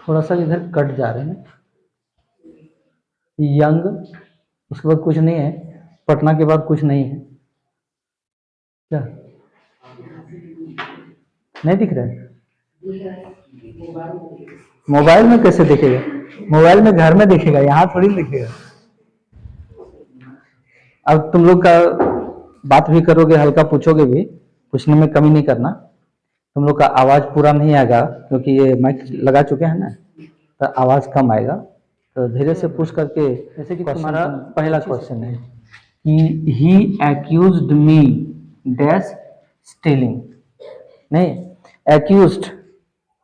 थोड़ा सा इधर कट जा रहे हैं। यंग, उसके बाद कुछ नहीं है, पटना के बाद कुछ नहीं है क्या? नहीं दिख रहा है? मोबाइल में कैसे दिखेगा? मोबाइल में घर में दिखेगा, यहाँ थोड़ी दिखेगा। अब तुम लोग का बात भी करोगे, हल्का पूछोगे भी, पूछने में कमी नहीं करना। तुम लोग का आवाज पूरा नहीं आएगा क्योंकि ये माइक लगा चुके हैं ना, तो आवाज कम आएगा। तो धीरे से पूछ करके, जैसे कि तुम्हारा पहला क्वेश्चन है कि ही एक्यूज्ड मी डैश स्टीलिंग। नहीं, एक्यूज्ड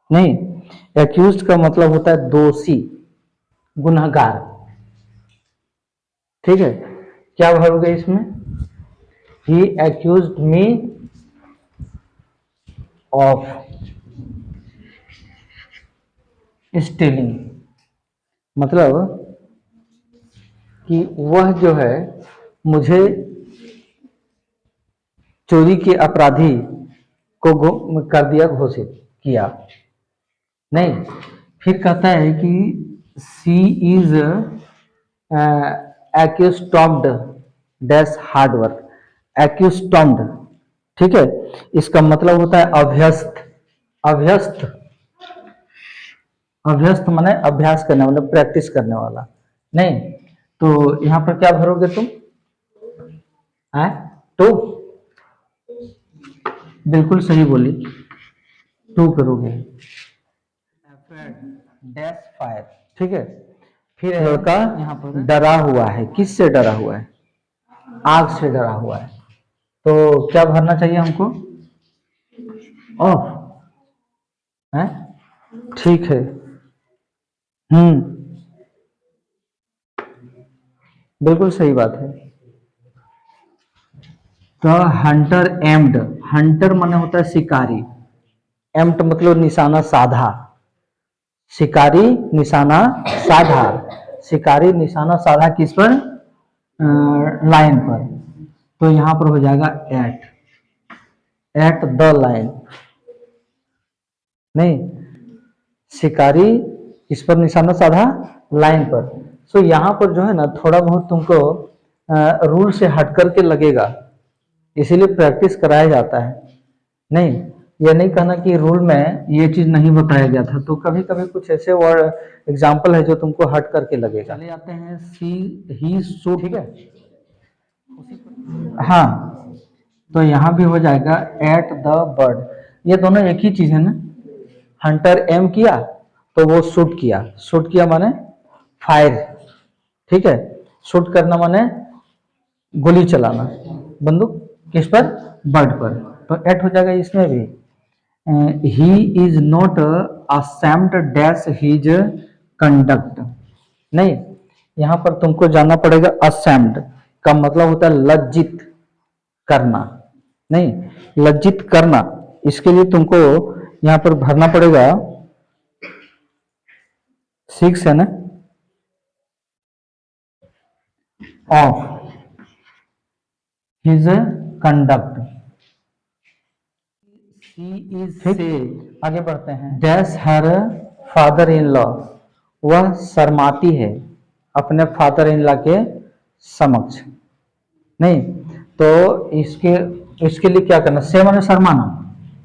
नहीं, एक्यूज्ड का मतलब होता है दोषी, गुनहगार। ठीक है, क्या भरोगे इसमें? ही एक्यूज्ड मी ऑफ स्टीलिंग, मतलब कि वह जो है मुझे चोरी के अपराधी को कर दिया, घोषित किया। नहीं, फिर कहता है कि सी इज एक्यूस्टॉम्ड डैश हार्ड वर्क। एक्यूस्टॉम्ड, ठीक है, इसका मतलब होता है अभ्यस्त। अभ्यस्त, अभ्यस्त माने अभ्यास करने वाला, प्रैक्टिस करने वाला। नहीं, तो यहां पर क्या भरोगे तुम? तो बिल्कुल सही बोली, टू करोगे। डैश फायर, ठीक है। फिर लड़का यहाँ पर डरा हुआ है, किससे डरा हुआ है? आग से डरा हुआ है। तो क्या भरना चाहिए हमको? ऑफ है, ठीक है। बिल्कुल सही बात है। तो हंटर एम्ड, हंटर माने होता है शिकारी, एम्ड मतलब निशाना साधा, शिकारी निशाना साधा, शिकारी निशाना साधा किस पर? लाइन पर। तो यहां पर हो जाएगा एट द लाइन। नहीं, शिकारी इस पर निशाना साधा लाइन पर। सो यहां पर जो है ना, थोड़ा बहुत तुमको रूल से हट करके लगेगा, इसीलिए प्रैक्टिस कराया जाता है। नहीं, यह नहीं कहना कि रूल में ये चीज नहीं बताया गया था। तो कभी कभी कुछ ऐसे वर्ड एग्जाम्पल है जो तुमको हट करके लगेगा। चले आते हैं सी ही शूट, ठीक है। हाँ, तो यहां भी हो जाएगा एट द बर्ड। ये दोनों एक ही चीज है ना। हंटर एम किया तो वो शूट किया, शूट किया माने फायर, ठीक है। शूट करना माने गोली चलाना, बंदूक किस पर? बर्ड पर। तो एट हो जाएगा इसमें भी। He is not ashamed dash his conduct. नहीं, यहां पर तुमको जानना पड़ेगा। असेम्ड का मतलब होता है लज्जित करना। नहीं, लज्जित करना, इसके लिए तुमको यहां पर भरना पड़ेगा 6 है ना, ऑफ हिज कंडक्ट। से आगे बढ़ते हैं। Dash her father in law, वह शर्माती है अपने फादर इन लॉ के समक्ष। नहीं, तो इसके लिए क्या करना? से माने शर्माना।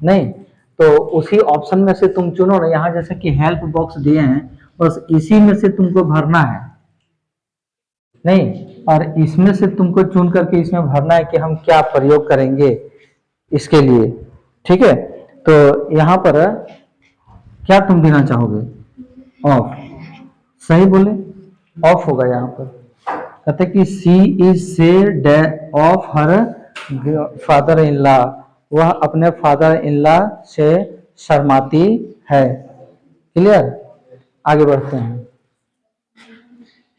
नहीं, तो उसी ऑप्शन में से तुम चुनो ना। यहाँ जैसे कि हेल्प बॉक्स दिए हैं, बस इसी में से तुमको भरना है। नहीं, और इसमें से तुमको चुन करके इसमें भरना है कि हम क्या प्रयोग करेंगे इसके लिए, ठीक है। तो यहां पर क्या तुम देना चाहोगे? ऑफ, सही बोले, ऑफ होगा यहाँ पर। कहते कि सी इज से of her father in law, वह अपने फादर इन लॉ से शर्माती है। क्लियर, आगे बढ़ते हैं।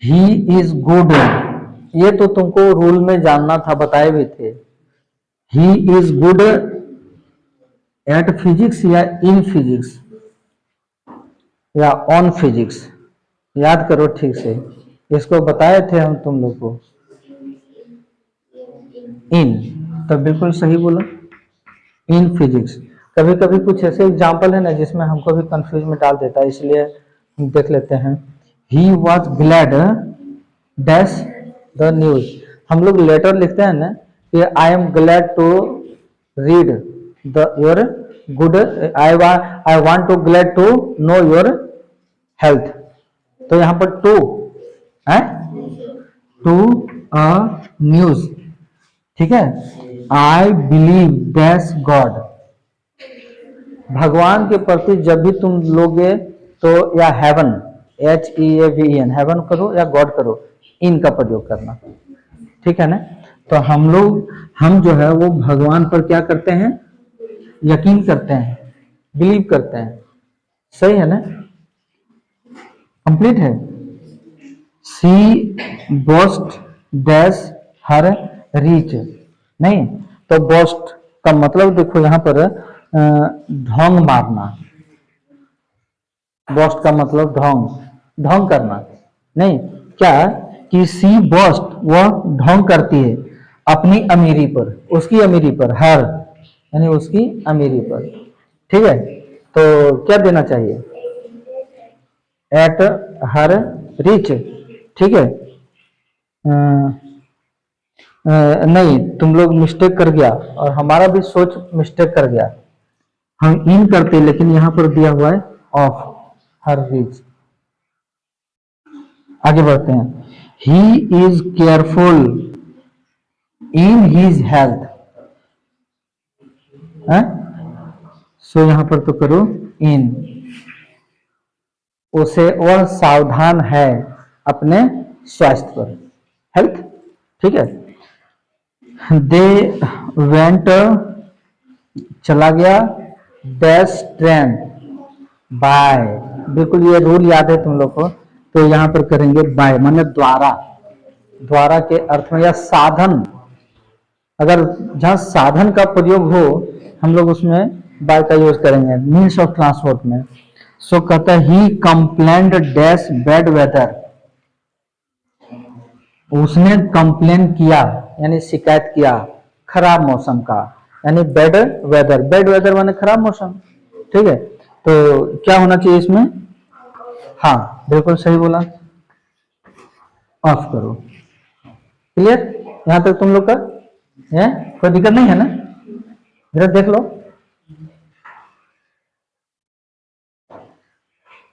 ही इज गुड, ये तो तुमको रूल में जानना था, बताए भी थे। He is good at physics या इन फिजिक्स या ऑन फिजिक्स, याद करो ठीक से, इसको बताए थे हम तुम लोग को। इन, तो बिल्कुल सही बोला, इन फिजिक्स। कभी कभी कुछ ऐसे एग्जाम्पल है ना जिसमें हमको भी कंफ्यूज में डाल देता है, इसलिए देख लेते हैं। He was glad dash the news. हम लोग लेटर लिखते हैं ना कि I am glad to read the your good, I want to glad to know your health. तो यहाँ पर टू है, टू अ न्यूज, ठीक है। I believe dash God. भगवान के प्रति जब भी तुम लोगे तो या हेवन, HEAVEN हेवन करो या गॉड करो, इन का प्रयोग करना, ठीक है ना। तो हम जो है वो भगवान पर क्या करते हैं, यकीन करते हैं, बिलीव करते हैं, सही है ना, कंप्लीट है। सी बोस्ट डैश हर रीच, नहीं तो बोस्ट का मतलब देखो यहाँ पर ढोंग मारना, बोस्ट का मतलब ढोंग, ढोंग करना, नहीं क्या कि सी बोस्ट वह ढोंग करती है अपनी अमीरी पर, उसकी अमीरी पर, हर यानी उसकी अमीरी पर, ठीक है। तो क्या देना चाहिए, एट हर रिच, ठीक है। नहीं तुम लोग मिस्टेक कर गया और हमारा भी सोच मिस्टेक कर गया, हम इन करते लेकिन यहां पर दिया हुआ है ऑफ हर रिच। आगे बढ़ते हैं। He is careful in his health, so यहां पर तो करो इन, उसे वह सावधान है अपने स्वास्थ्य पर, हेल्थ, ठीक है। दे वेंट चला गया डैश ट्रेन बाय, बिल्कुल ये रूल याद है तुम लोग को, तो यहां पर करेंगे बाय माने द्वारा, द्वारा के अर्थ में या साधन, अगर जहां साधन का प्रयोग हो हम लोग उसमें बाय का यूज करेंगे, मीन्स ऑफ ट्रांसपोर्ट में। सो कहता है ही कंप्लेंड डैश बैड वेदर, उसने कंप्लेन किया यानी शिकायत किया खराब मौसम का, यानी बैड वेदर, बैड वेदर माने खराब मौसम, ठीक है। तो क्या होना चाहिए इसमें, हाँ बिल्कुल सही बोला, ऑफ करो, क्लियर, यहां तक तुम लोग का है, कोई दिक्कत नहीं है ना, जरा देख लो,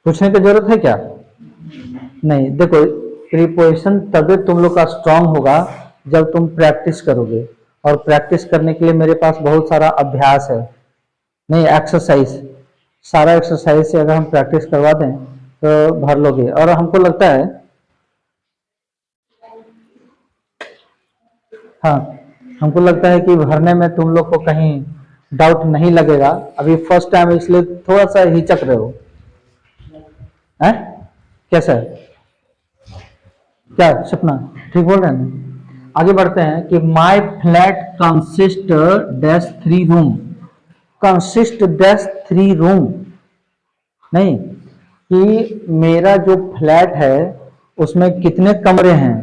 पूछने की जरूरत है क्या, नहीं। देखो प्रीपोजिशन तभी तुम लोग का स्ट्रांग होगा जब तुम प्रैक्टिस करोगे, और प्रैक्टिस करने के लिए मेरे पास बहुत सारा अभ्यास है, नहीं एक्सरसाइज, सारा एक्सरसाइज से अगर हम प्रैक्टिस करवा दें तो भर लोगे। और हमको लगता है हाँ, हमको लगता है कि भरने में तुम लोग को कहीं डाउट नहीं लगेगा, अभी फर्स्ट टाइम इसलिए थोड़ा सा हिचक रहे हो, है कैसा है, क्या सपना ठीक बोल रहे हैं। आगे बढ़ते हैं कि माई flat consist dash 3 room, consist dash 3 room, नहीं कि मेरा जो फ्लैट है उसमें कितने कमरे हैं,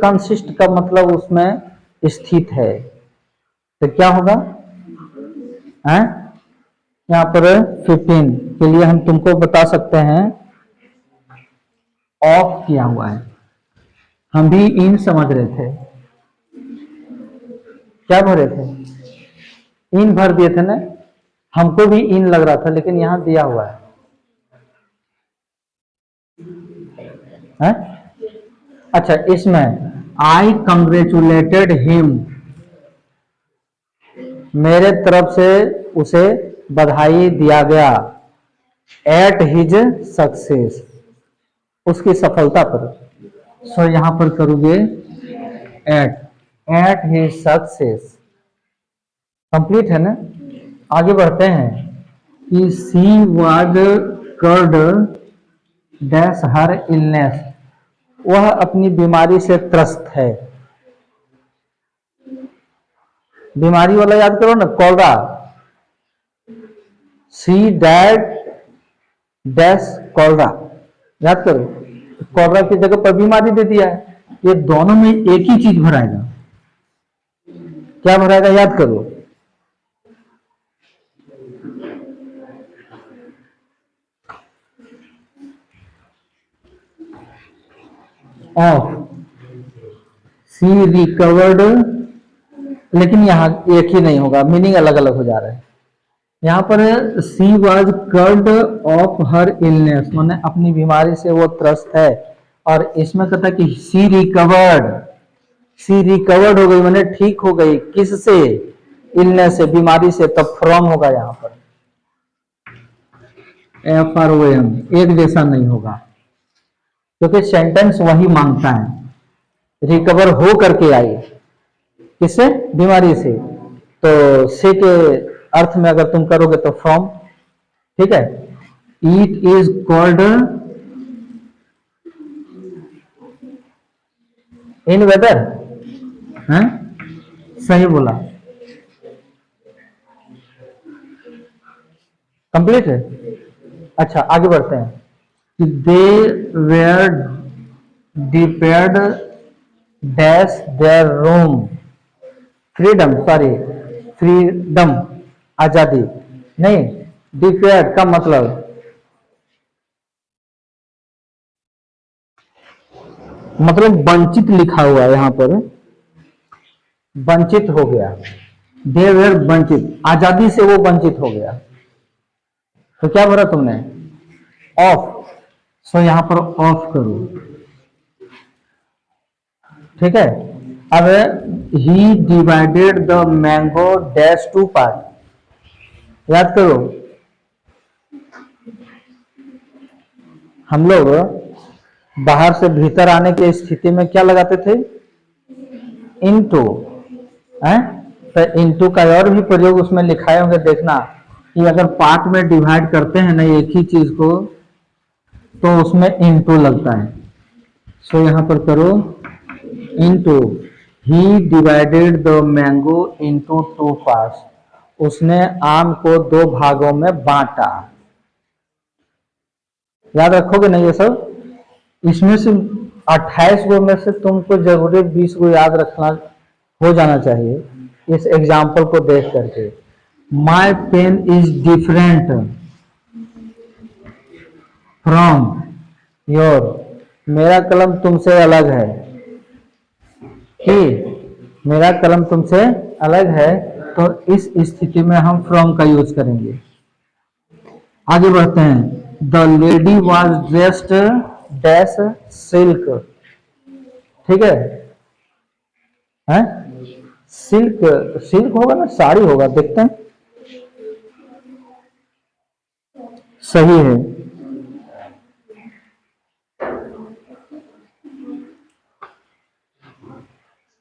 कंसिस्ट का मतलब उसमें स्थित है, तो क्या होगा, है यहाँ पर 15 के लिए हम तुमको बता सकते हैं ऑफ किया हुआ है, हम भी इन समझ रहे थे, क्या भरे थे, इन भर दिए थे ना, हमको भी इन लग रहा था लेकिन यहां दिया हुआ है? अच्छा इसमें आई कंग्रेचुलेटेड हिम, मेरे तरफ से उसे बधाई दिया गया, एट हिज सक्सेस, उसकी सफलता पर, सो यहां पर करोगे at, at his success, complete है ना। आगे बढ़ते हैं कि she was cured dash her illness, वह अपनी बीमारी से त्रस्त है, बीमारी वाला याद करो ना, कोलरा, सी डैड डैश कोलरा, याद करो, कोलरा की जगह पर बीमारी दे दिया है, ये दोनों में एक ही चीज भराएगा, क्या भराएगा याद करो, ऑफ सी रिकवर्ड, लेकिन यहाँ एक ही नहीं होगा, मीनिंग अलग अलग हो जा रहा है। यहाँ पर she was cured of her illness, माने अपनी बीमारी से वो त्रस्त है, और इसमें कहता है कि सी रिकवर्ड, सी रिकवर्ड हो गई माने ठीक हो गई, किससे? इलनेस से, बीमारी से, तब फ्रॉम होगा यहाँ पर। एफ आर ओ एम एक जैसा नहीं होगा, क्योंकि सेंटेंस वही मांगता है रिकवर हो करके आई, किससे? बीमारी से। तो से के अर्थ में अगर तुम करोगे तो फ्रॉम, ठीक है। It is cold in weather, है सही बोला, कंप्लीट है। अच्छा आगे बढ़ते हैं कि they were deprived dash their room, freedom, sorry freedom, आजादी नहीं, डिपेड का मतलब वंचित लिखा हुआ है यहाँ पर, वंचित हो गया, दे वेयर वंचित, आजादी से वो वंचित हो गया। तो क्या भरा तुमने? ऑफ, सो यहां पर ऑफ करो, ठीक है। अब he divided the mango dash two part, याद करो हम लोग बाहर से भीतर आने की स्थिति में क्या लगाते थे? इनटू, है तो इनटू का और भी प्रयोग उसमें लिखाए होंगे, देखना कि अगर पार्ट में डिवाइड करते हैं ना एक ही चीज को, तो उसमें इनटू लगता है। सो यहां पर करो into, he divided the mango into two parts, उसने आम को दो भागों में बांटा। याद रखोगे ना ये सब? इसमें से 28 गो में से तुमको जरूरी 20 गो याद रखना हो जाना चाहिए इस एग्जाम्पल को देख करके। My pen is different from your, मेरा कलम तुमसे अलग है, कि मेरा कलम तुमसे अलग है, तो इस स्थिति में हम फ्रॉम का यूज करेंगे। आगे बढ़ते हैं। The lady was dressed dash silk, ठीक है सिल्क, सिल्क होगा ना, साड़ी होगा, देखते हैं सही है।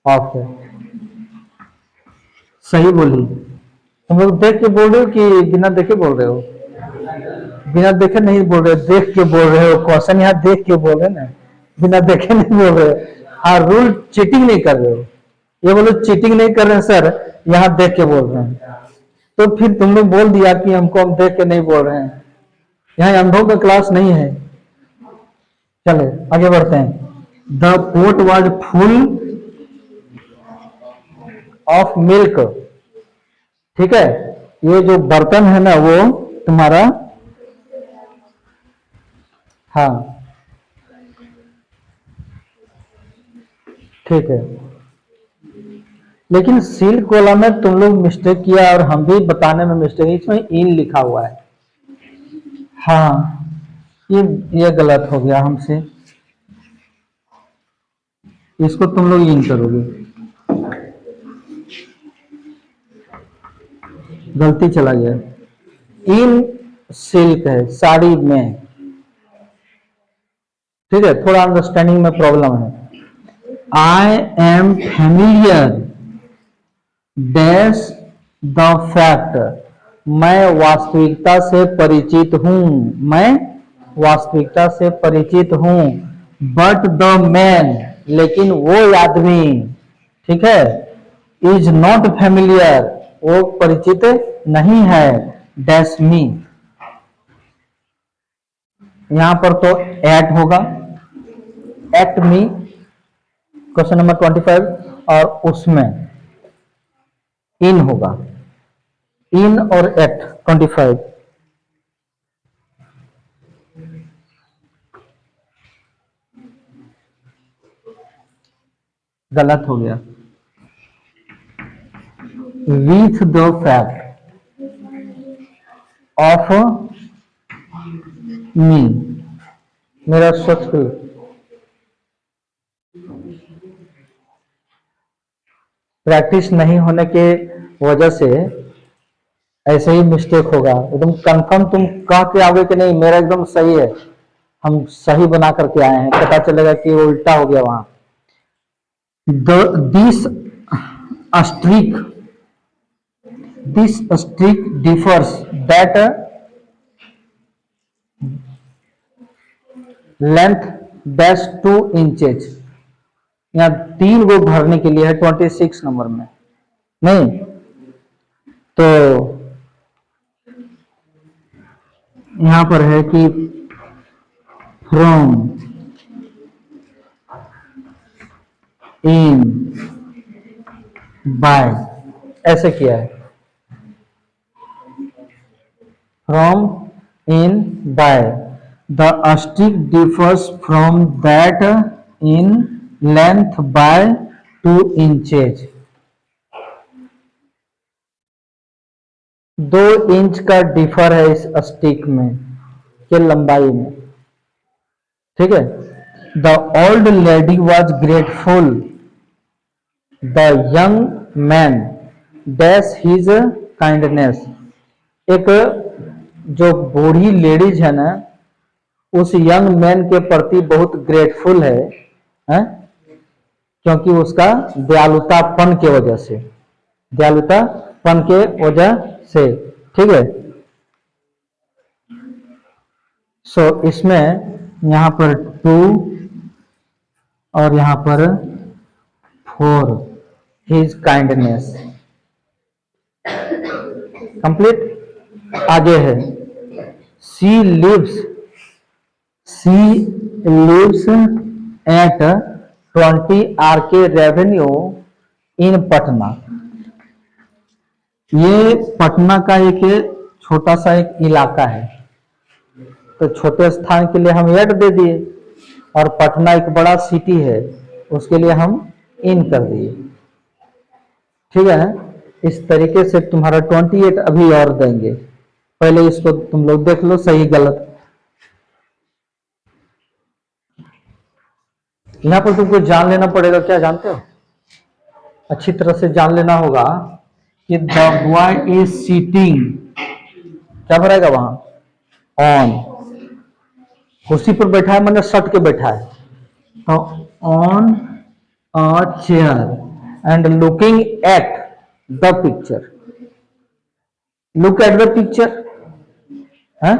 ऑफ है, सही बोली। तुम लोग देख के बोल रहे हो कि बिना देखे बोल रहे हो? बिना देखे नहीं बोल रहे, देख के बोल रहे हो। क्वेश्चन यहाँ देख के बोल रहे ना, बिना देखे नहीं बोल रहे हो। हाँ, रूल चीटिंग नहीं कर रहे हो, ये बोलो चीटिंग नहीं कर रहे हैं सर, यहाँ देख के बोल रहे हैं। तो फिर तुमने बोल दिया कि हमको हम देख के नहीं बोल रहे हैं, यहाँ अंधों का क्लास नहीं है। चले आगे बढ़ते हैं। The pot was full of milk, ठीक है। ये जो बर्तन है ना वो तुम्हारा, हाँ ठीक है, लेकिन सिल्क वाला में तुम लोग मिस्टेक किया और हम भी बताने में मिस्टेक, इसमें इन लिखा हुआ है। हाँ ये गलत हो गया हमसे, इसको तुम लोग इन करोगे, गलती चला गया। इन सिल्क है, साड़ी में, ठीक है, थोड़ा अंडरस्टैंडिंग में प्रॉब्लम है। I am familiar dash the fact, मैं वास्तविकता से परिचित हूं, मैं वास्तविकता से परिचित हूं। बट द मैन, लेकिन वो आदमी, ठीक है, इज नॉट फैमिलियर, वो परिचित नहीं है, डैश मी, यहां पर तो एट होगा, एट मी, क्वेश्चन नंबर 25, और उसमें इन होगा, इन और एट 25। गलत हो गया। With the fact of me, मेरा सच को प्रैक्टिस नहीं होने के वजह से ऐसे ही मिस्टेक होगा। एकदम कंफर्म तुम कह के आओगे कि नहीं मेरा एकदम सही है, हम सही बना करके आए हैं, पता चलेगा कि वो उल्टा हो गया वहां। This streak differs that length dash 2 inches. यहाँ 3 वो भरने के लिए है 26 नंबर में, नहीं तो यहां पर है कि फ्रॉम इन बाय, ऐसे किया है। From in by the stick differs from that in length bye 2 inches. 2 inch का डिफर है इस स्टिक में के लंबाई में, ठीक है। The old lady was grateful the young man dash his kindness. एक जो बूढ़ी लेडीज है ना, उस यंग मैन के प्रति बहुत ग्रेटफुल है, क्योंकि उसका दयालुतापन के वजह से, दयालुतापन के वजह से, ठीक है। सो इसमें यहां पर 2 और यहां पर 4 हिज काइंडनेस कंप्लीट। आगे है she lives at 20 RK revenue in Patna. ये पटना का एक छोटा सा एक इलाका है, तो छोटे स्थान के लिए हम एट दे दिए, और पटना एक बड़ा सिटी है उसके लिए हम इन कर दिए, ठीक है। इस तरीके से तुम्हारा 28 अभी और देंगे, पहले इसको तुम लोग देख लो सही गलत। यहां पर तुमको जान लेना पड़ेगा, क्या जानते हो, अच्छी तरह से जान लेना होगा कि द बॉय इज सीटिंग, क्या भरेगा वहां, ऑन, कुर्सी पर बैठा है, मैंने सट के बैठा है, तो on a chair and looking at the picture, look at the picture है,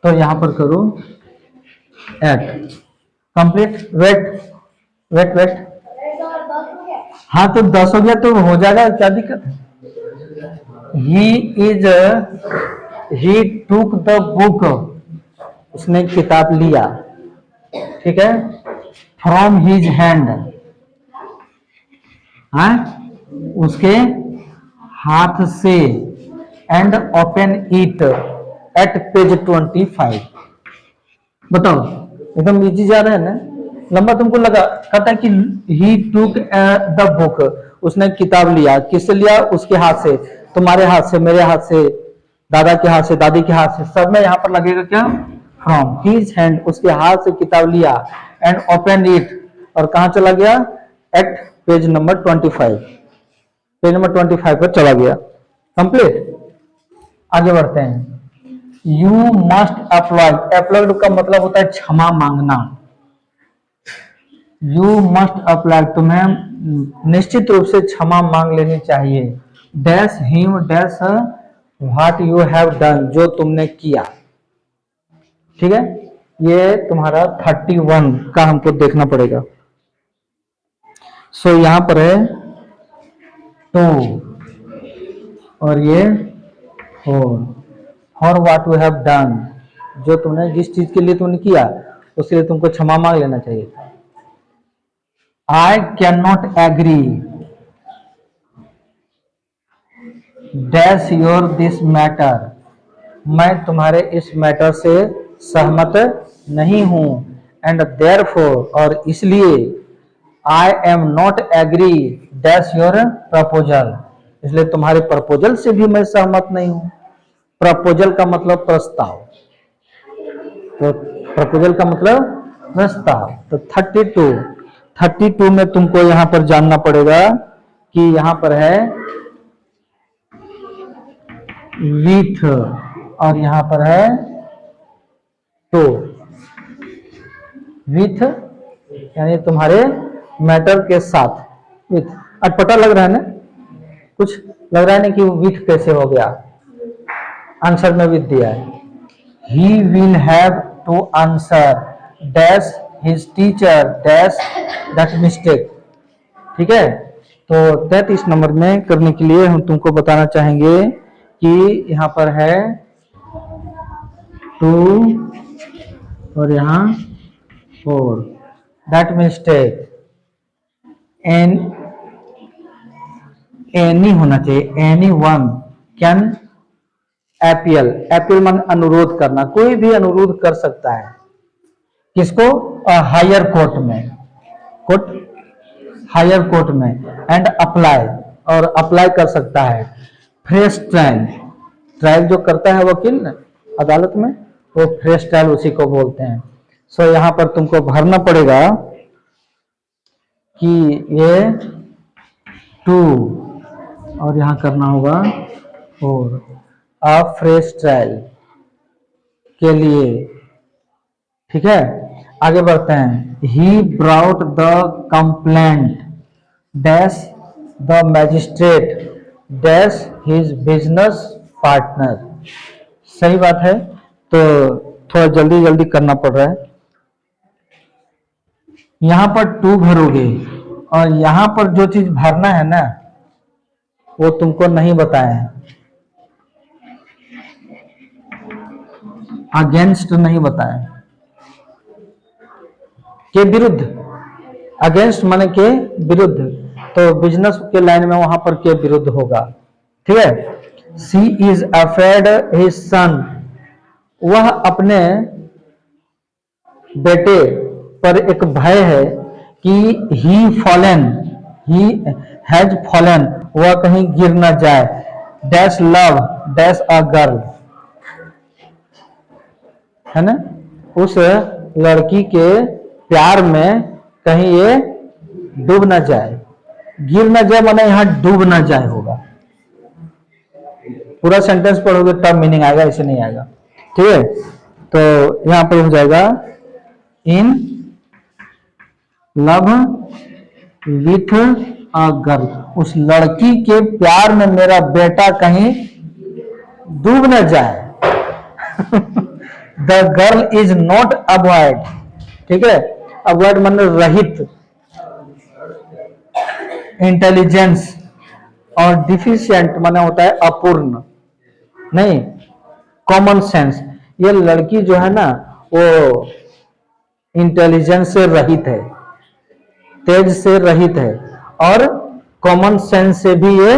तो यहां पर करो एट, कंप्लीट। वेट हाँ तो 10 हो गया तो हो जाएगा, क्या दिक्कत है। ही टूक द बुक, उसने किताब लिया, ठीक है, फ्रॉम हिज हैंड, उसके हाथ से, and open it at page 25। बताओ एकदम इजी जा रहा है ना, लंबा तुमको लगा, कहता है कि ही टूक द बुक, उसने किताब लिया, किससे लिया, उसके हाथ से, तुम्हारे हाथ से, मेरे हाथ से, दादा के हाथ से, दादी के हाथ से, सब में यहां पर लगेगा क्या, फ्रॉम हिज हैंड, उसके हाथ से किताब लिया, एंड ओपन इट, और कहां चला गया, at page number 25, page number 25 पर चला गया, कंप्लीट। आगे बढ़ते हैं। यू मस्ट अप्लॉय, अप्लॉयड का मतलब होता है क्षमा मांगना। यू मस्ट अप्लाई, तुम्हें निश्चित रूप से क्षमा मांग लेनी चाहिए, dash him dash what you have done, जो तुमने किया, ठीक है। ये तुम्हारा 31 का हमको देखना पड़ेगा। सो यहां पर है 2 और ये 4, for what you have done, जो तुमने जिस चीज के लिए तुमने किया उसके लिए तुमको क्षमा मांग लेना चाहिए। I cannot agree dash your this matter, मैं तुम्हारे इस मैटर से सहमत नहीं हूं, एंड देयरफॉर, और इसलिए I am not agree dash your proposal, इसलिए तुम्हारे प्रपोजल से भी मैं सहमत नहीं हूं। प्रपोजल का मतलब प्रस्ताव, तो प्रपोजल का मतलब प्रस्ताव। तो 32 में तुमको यहां पर जानना पड़ेगा कि यहां पर है विथ और यहां पर है तो। विथ यानी तुम्हारे मैटर के साथ, विथ। अटपटा लग रहा है ना, कुछ लग रहा है ना कि विथ कैसे हो गया, आंसर में विथ दिया है। He will have to answer dash his teacher dash that mistake, ठीक है। तो 33 नंबर में करने के लिए हम तुमको बताना चाहेंगे कि यहां पर है टू और यहां फोर, दैट मिस्टेक एनी होना चाहिए, any one can appeal. Appeal मान अनुरोध करना, कोई भी अनुरोध कर सकता है किसको, हायर कोर्ट में, कोर्ट हायर कोर्ट में। एंड अप्लाई, और अप्लाई कर सकता है। फ्रेश ट्रायल, ट्रायल जो करता है वकील अदालत में, वो फ्रेश ट्रायल उसी को बोलते हैं। सो यहां पर तुमको भरना पड़ेगा कि ये टू और यहां करना होगा फोर, अ फ्रेश ट्रायल के लिए, ठीक है। आगे बढ़ते हैं। He brought the complaint dash the magistrate dash his business partner. सही बात है, तो थोड़ा जल्दी जल्दी करना पड़ रहा है। यहां पर टू भरोगे और यहां पर जो चीज भरना है ना वो तुमको नहीं बताया है। अगेंस्ट नहीं बताया, के विरुद्ध, अगेंस्ट माने के विरुद्ध, तो बिजनेस के लाइन में वहां पर के विरुद्ध होगा, ठीक है। सी इज अफ्रेड हिज सन, वह अपने बेटे पर एक भय है कि ही फॉलन, ही हैज फॉलन, वह कहीं गिर न जाए। Dash love dash a girl, है ना, उस लड़की के प्यार में कहीं ये डूब ना जाए। गिर ना जाए माने यहां डूब ना जाए होगा। पूरा सेंटेंस पढ़ोगे तब मीनिंग आएगा, ऐसे नहीं आएगा, ठीक है। तो यहां पर हो जाएगा in love with a girl, उस लड़की के प्यार में मेरा बेटा कहीं डूब ना जाए। The girl is not avoid, ठीक है। अवॉइड माने रहित, इंटेलिजेंस, और डिफिशिएंट माने होता है अपूर्ण, नहीं, कॉमन सेंस। ये लड़की जो है ना वो इंटेलिजेंस से रहित है, तेज से रहित है, और कॉमन सेंस से भी ये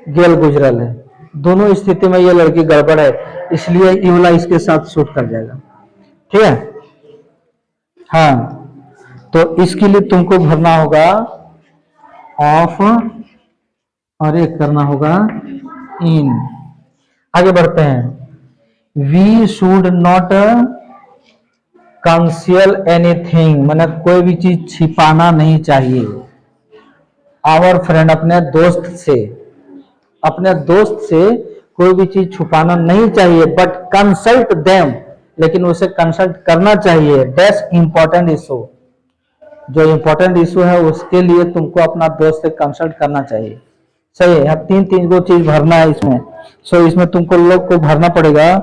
गेल गुजरल है। दोनों स्थिति में ये लड़की गड़बड़ है, इसलिए ये वाला इसके साथ सूट कर जाएगा, ठीक है। हाँ, तो इसके लिए तुमको भरना होगा ऑफ और एक करना होगा इन। आगे बढ़ते हैं। We should not conceal anything, माने कोई भी चीज छिपाना नहीं चाहिए। आवर फ्रेंड, अपने दोस्त से, अपने दोस्त से कोई भी चीज छुपाना नहीं चाहिए। बट कंसल्ट देम, लेकिन उसे कंसल्ट करना चाहिए। डैश इंपॉर्टेंट इशू, जो इंपॉर्टेंट इशू है उसके लिए तुमको अपना दोस्त से कंसल्ट करना चाहिए। सही है, यहाँ तीन को चीज भरना है इसमें। सो इसमें तुमको लोग को भरना पड़ेगा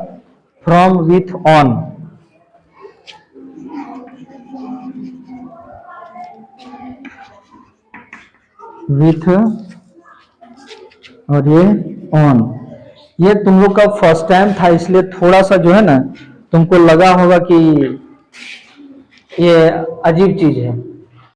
फ्रॉम विथ ऑन, विथ और ये ऑन। ये तुम लोग का फर्स्ट टाइम था, इसलिए थोड़ा सा जो है ना तुमको लगा होगा कि ये अजीब चीज है,